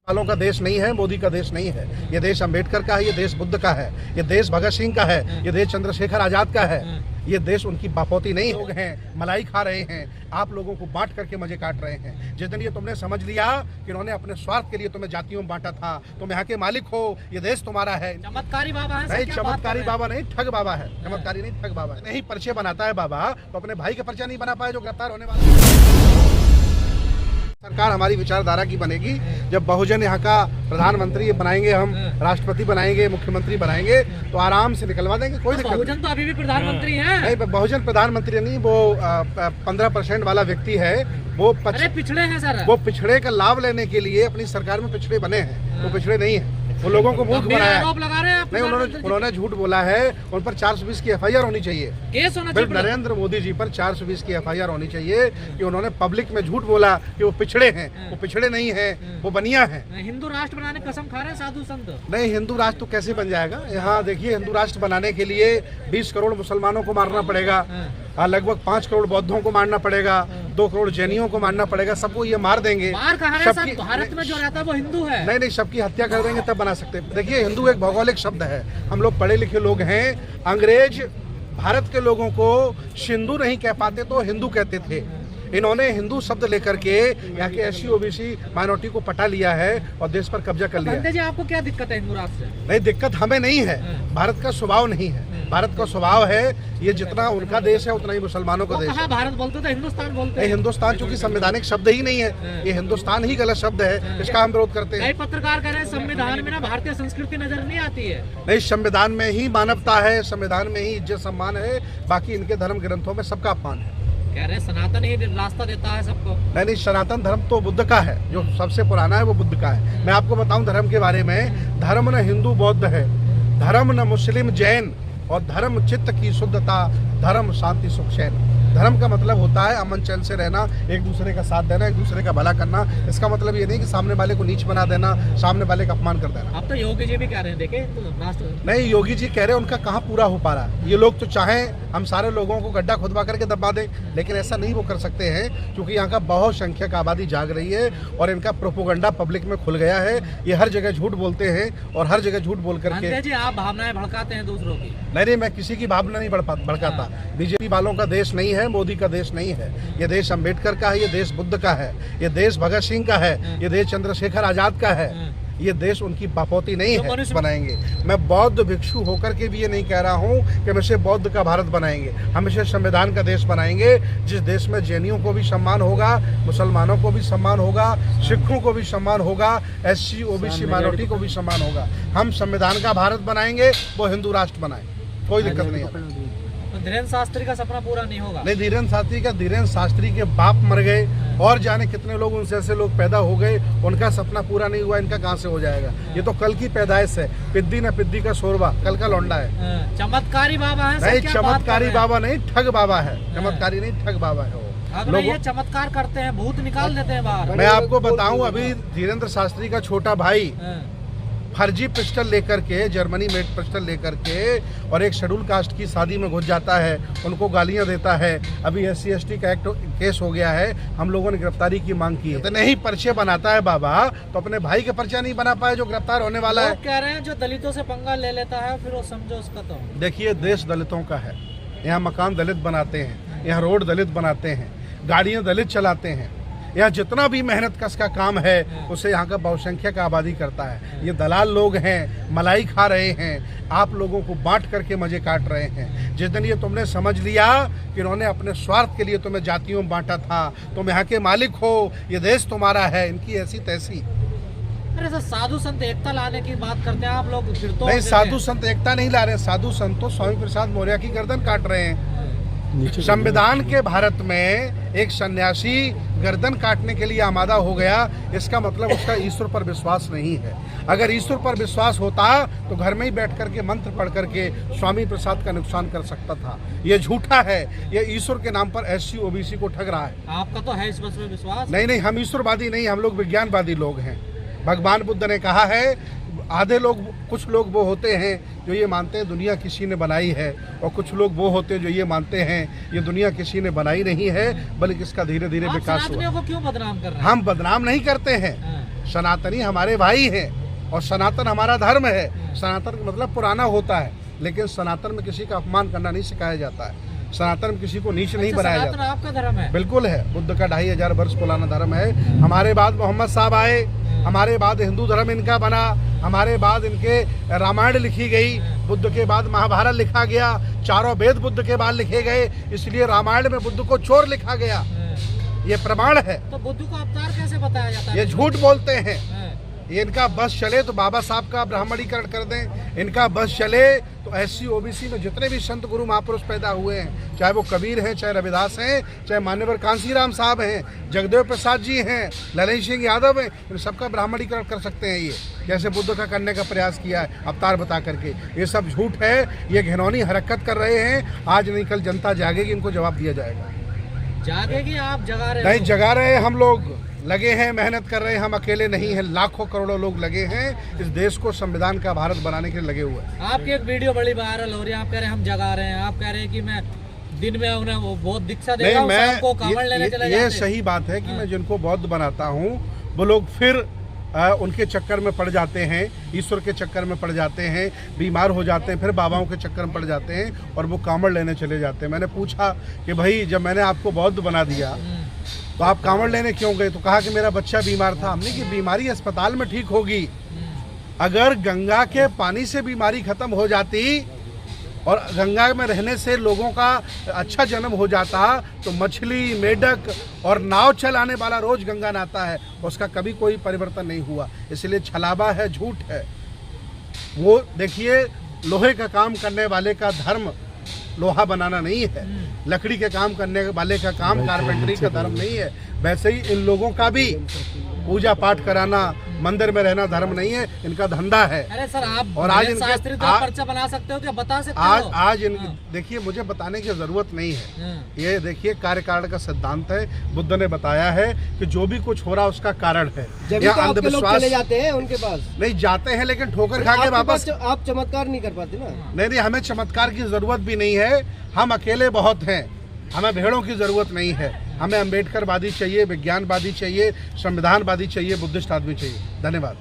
वालों का देश नहीं है, मोदी का देश नहीं है। ये देश अंबेडकर का है, ये देश बुद्ध का है, ये देश भगत सिंह का है, ये देश चंद्रशेखर आजाद का है। ये देश उनकी बापोती नहीं। लोग हैं मलाई खा रहे हैं, आप लोगों को बांट करके मजे काट रहे हैं। जिस दिन ये तुमने समझ लिया कि इन्होंने अपने स्वार्थ के लिए तुम्हें जातियों में बांटा था, तुम यहाँ के मालिक हो, ये देश तुम्हारा है। चमत्कारी बाबा है? नहीं, चमत्कारी बाबा नहीं, ठग बाबा है। चमत्कारी नहीं, ठग बाबा है। नहीं पर्चे बनाता है बाबा, तो अपने भाई के पर्चा नहीं बना पाए जो गिरफ्तार होने वाला। सरकार हमारी विचारधारा की बनेगी जब बहुजन यहाँ का प्रधानमंत्री बनाएंगे, हम राष्ट्रपति बनाएंगे, मुख्यमंत्री बनाएंगे, तो आराम से निकलवा देंगे, कोई दिक्कत नहीं। बहुजन तो अभी भी प्रधानमंत्री हैं। नहीं, बहुजन प्रधानमंत्री नहीं, वो 15% वाला व्यक्ति है। वो पिछड़े हैं सर। वो पिछड़े का लाभ लेने के लिए अपनी सरकार में पिछड़े बने हैं, वो पिछड़े नहीं है। वो लोगों को मूर्ख बनाया है। आरोप लगा रहे हैं नहीं, उन्होंने झूठ बोला है। उन पर 420 की FIR होनी चाहिए। केस होना चाहिए। नरेंद्र मोदी जी पर 420 की FIR होनी चाहिए कि उन्होंने पब्लिक में झूठ बोला कि वो पिछड़े हैं। वो पिछड़े नहीं है, वो बनिया है। हिंदू राष्ट्र बनाने की कसम खा रहे हैं साधु संत। नहीं, हिंदू राष्ट्र तो कैसे बन जाएगा? यहाँ देखिए, हिंदू राष्ट्र बनाने के लिए 20 करोड़ मुसलमानों को मारना पड़ेगा, लगभग 5 करोड़ बौद्धों को मारना पड़ेगा, 2 करोड़ जैनियों को मारना पड़ेगा। सबको ये मार देंगे। सबकी भारत में जो रहता है वो हिंदू है। नहीं, सबकी हत्या कर देंगे तब बना सकते। देखिए, हिंदू एक भौगोलिक शब्द है। हम लोग पढ़े लिखे लोग हैं। अंग्रेज भारत के लोगों को सिंधु नहीं कह पाते तो हिंदू कहते थे। इन्होंने हिंदू शब्द लेकर के यहाँ के SC OBC माइनॉरिटी को पटा लिया है और देश पर कब्जा कर लिया है। जी, आपको क्या दिक्कत है हिंदू राष्ट्र से? नहीं, दिक्कत हमें नहीं है, भारत का स्वभाव नहीं है। भारत का स्वभाव है ये जितना उनका देश है उतना ही मुसलमानों का देश है। भारत बोलते तो हिंदुस्तान बोलते हैं। हिंदुस्तान चूंकि संवैधानिक शब्द ही नहीं है, ये हिंदुस्तान ही गलत शब्द है, इसका हम विरोध करते हैं। पत्रकार कह रहे हैं संविधान में ना भारतीय संस्कृति नजर नहीं आती है। नहीं, संविधान में ही मानवता है, संविधान में ही इज्जत सम्मान है, बाकी इनके धर्म ग्रंथों में सबका अपमान है। कह रहे हैं सनातन ही रास्ता देता है सबको। नहीं, सनातन धर्म तो बुद्ध का है, जो सबसे पुराना है वो बुद्ध का है। मैं आपको बताऊं धर्म के बारे में, धर्म न हिंदू बौद्ध है, धर्म न मुस्लिम जैन, और धर्म चित्त की शुद्धता, धर्म शांति सुख चैन। धर्म का मतलब होता है अमन चैन से रहना, एक दूसरे का साथ देना, एक दूसरे का भला करना। इसका मतलब ये नहीं कि सामने वाले को नीच बना देना, सामने वाले का अपमान कर देना। अब तो योगी जी भी कह रहे हैं, देखे तो राष्ट्र। नहीं, योगी जी कह रहे हैं, उनका कहाँ पूरा हो पा रहा। ये लोग तो चाहें हम सारे लोगों को गड्ढा खुदवा करके दबा दें, लेकिन ऐसा नहीं वो कर सकते हैं, क्योंकि यहाँ का बहुसंख्यक आबादी जाग रही है और इनका प्रोपोगंडा पब्लिक में खुल गया है। ये हर जगह झूठ बोलते हैं और हर जगह झूठ बोल करके। जी, आप भावनाएं भड़काते हैं दूसरों की। नहीं, मैं किसी की भावना नहीं भड़काता। बीजेपी वालों का देश नहीं है, मोदी का देश नहीं है। ये देश अंबेडकर का है, ये देश बुद्ध का है, ये देश भगत सिंह का है, ये देश चंद्रशेखर आजाद का है। ये देश उनकी बापोती नहीं है। बनाएंगे। मैं बौद्ध भिक्षु होकर के भी ये नहीं कह रहा हूँ कि हम इसे बौद्ध का भारत बनाएंगे। हम इसे संविधान का देश बनाएंगे, जिस देश में जैनियों को भी सम्मान होगा, मुसलमानों को भी सम्मान होगा, सिखों को भी सम्मान होगा, SC OBC माइनॉरिटी को भी सम्मान होगा। हम संविधान का भारत बनाएंगे, वो हिंदू राष्ट्र बनाएंगे, कोई दिक्कत नहीं है। धीरेन्द्र शास्त्री का सपना पूरा नहीं होगा? नहीं, धीरेन्द्र शास्त्री के बाप मर गए और जाने कितने लोग उनसे ऐसे लोग पैदा हो गए, उनका सपना पूरा नहीं हुआ, इनका कहां से हो जाएगा? ये तो कल की पैदाइश है, पिद्दी न पिद्दी का शोरबा, कल का लौंडा है। चमत्कारी बाबा है? नहीं, चमत्कारी बाबा नहीं, ठग बाबा है। चमत्कारी नहीं, ठग बाबा है वो। लोग चमत्कार करते हैं, भूत निकाल देते हैं बाहर। मैं आपको बताऊं, अभी धीरेन्द्र शास्त्री का छोटा भाई फर्जी पिस्टल लेकर के, जर्मनी मेड पिस्टल लेकर के, और एक शेड्यूल कास्ट की शादी में घुस जाता है, उनको गालियां देता है। अभी SC ST का केस हो गया है, हम लोगों ने गिरफ्तारी की मांग की है। तो नहीं पर्चे बनाता है बाबा, तो अपने भाई के पर्चा नहीं बना पाए जो गिरफ्तार होने वाला है। कह रहे हैं जो दलितों से पंगा ले लेता है फिर वो समझो उसका। तो देखिए, देश दलितों का है। यहाँ मकान दलित बनाते हैं, यहाँ रोड दलित बनाते हैं, गाड़ियाँ दलित चलाते हैं। यहाँ जितना भी मेहनत कश का काम है उसे यहाँ का बहुसंख्यक आबादी करता है। ये दलाल लोग हैं, मलाई खा रहे हैं, आप लोगों को बांट करके मजे काट रहे हैं। जिस दिन ये तुमने समझ लिया कि इन्होंने अपने स्वार्थ के लिए तुम्हें जातियों में बांटा था, तुम यहाँ के मालिक हो, ये देश तुम्हारा है, इनकी ऐसी तैसी। अरे सर, साधु संत एकता लाने की बात करते हैं आप लोग, फिर तो नहीं, साधु संत एकता नहीं ला रहे। साधु संत तो स्वामी प्रसाद मौर्य की गर्दन काट रहे हैं। संविधान के भारत में एक सन्यासी गर्दन काटने के लिए आमादा हो गया, इसका मतलब उसका ईश्वर पर विश्वास नहीं है। अगर ईश्वर पर विश्वास होता तो घर में ही बैठ करके मंत्र पढ़ करके स्वामी प्रसाद का नुकसान कर सकता था। ये झूठा है, ये ईश्वर के नाम पर SC OBC को ठग रहा है। आपका तो है इस बात में विश्वास? नहीं, हम ईश्वरवादी नहीं, हम लोग विज्ञानवादी लोग हैं। भगवान बुद्ध ने कहा है, आधे लोग, कुछ लोग वो होते हैं जो ये मानते हैं दुनिया किसी ने बनाई है, और कुछ लोग वो होते हैं जो ये मानते हैं ये दुनिया किसी ने बनाई नहीं है, बल्कि इसका धीरे धीरे विकास हुआ। को क्यों बदनाम कर रहे हैं? हम बदनाम नहीं करते हैं। सनातनी हमारे भाई हैं और सनातन हमारा धर्म है। सनातन का मतलब पुराना होता है, लेकिन सनातन में किसी का अपमान करना नहीं सिखाया जाता है। सनातन में किसी को नीच नहीं बनाया सनातन जाता। आपका धर्म है? बिल्कुल है, बुद्ध का 2500 वर्ष पुराना धर्म है। हमारे बाद मोहम्मद साहब आए, हमारे बाद हिंदू धर्म इनका बना, हमारे बाद इनके रामायण लिखी गई, बुद्ध के बाद महाभारत लिखा गया, चारों वेद बुद्ध के बाद लिखे गए, इसलिए रामायण में बुद्ध को चोर लिखा गया। ये प्रमाण है। तो बुद्ध को अवतार कैसे बताया जाता है? ये झूठ बोलते हैं। ये इनका बस चले तो बाबा साहब का ब्राह्मणीकरण कर दें, इनका बस चले तो SC OBC में जितने भी संत गुरु महापुरुष पैदा हुए हैं, चाहे वो कबीर हैं, चाहे रविदास हैं, चाहे मान्यवर कांसीराम साहब हैं, जगदेव प्रसाद जी हैं, ललन सिंह यादव हैं, इन सबका ब्राह्मणीकरण कर सकते हैं। ये जैसे बुद्ध का करने का प्रयास किया है अवतार बता करके, ये सब झूठ है। ये घिनौनी हरकत कर रहे हैं। आज नहीं कल जनता जागेगी, इनको जवाब दिया जाएगा। जागेगी? आप जगा रहे नहीं हो? जगा रहे हैं, हम लोग लगे हैं, मेहनत कर रहे हैं। हम अकेले नहीं हैं, लाखों करोड़ों लोग लगे हैं। इस देश को संविधान का भारत बनाने के लिए लगे हुए हैं। आपकी एक वीडियो बड़ी वायरल हो रही है, आप कह रहे हैं हम जगा रहे हैं, आप कह रहे हैं कि मैं दिन में उन्हें वो बहुत दीक्षा देता हूं, शाम को कांवड़ लेने चले ये जाते हैं। सही बात है कि मैं जिनको बौद्ध बनाता हूँ वो लोग फिर उनके चक्कर में पड़ जाते हैं, ईश्वर के चक्कर में पड़ जाते हैं, बीमार हो जाते हैं, फिर बाबाओं के चक्कर में पड़ जाते हैं और वो कांवड़ लेने चले जाते हैं। मैंने पूछा कि भाई जब मैंने आपको बौद्ध बना दिया तो आप कांवड़ लेने क्यों गए? तो कहा कि मेरा बच्चा बीमार था। हमने कि बीमारी अस्पताल में ठीक होगी। अगर गंगा के पानी से बीमारी खत्म हो जाती और गंगा में रहने से लोगों का अच्छा जन्म हो जाता तो मछली, मेढक और नाव चलाने वाला रोज गंगा नहाता है, उसका कभी कोई परिवर्तन नहीं हुआ। इसलिए छलावा है, झूठ है। वो देखिए, लोहे का काम करने वाले का धर्म लोहा बनाना नहीं है, लकड़ी के काम करने वाले का काम कारपेंटरी का धर्म नहीं है। वैसे ही इन लोगों का भी पूजा पाठ कराना, मंदिर में रहना धर्म नहीं है, इनका धंधा है। अरे सर, आप और आज शास्त्री तो पर्चा बना सकते हो क्या? बता सकते हो? आज देखिए, मुझे बताने की जरूरत नहीं है। ये देखिए, कार्य कारण का सिद्धांत है। बुद्ध ने बताया है कि जो भी कुछ हो रहा है उसका कारण है। अंधविश्वास चले जाते हैं उनके पास, नहीं जाते हैं, लेकिन ठोकर खा के वापस। आप चमत्कार नहीं कर पाते ना? नहीं, हमें चमत्कार की जरूरत भी नहीं है। हम अकेले बहुत हैं, हमें भेड़ों की जरूरत नहीं है। हमें अम्बेडकरवादी चाहिए, विज्ञानवादी चाहिए, संविधानवादी चाहिए, बुद्धिस्ट आदमी चाहिए। धन्यवाद।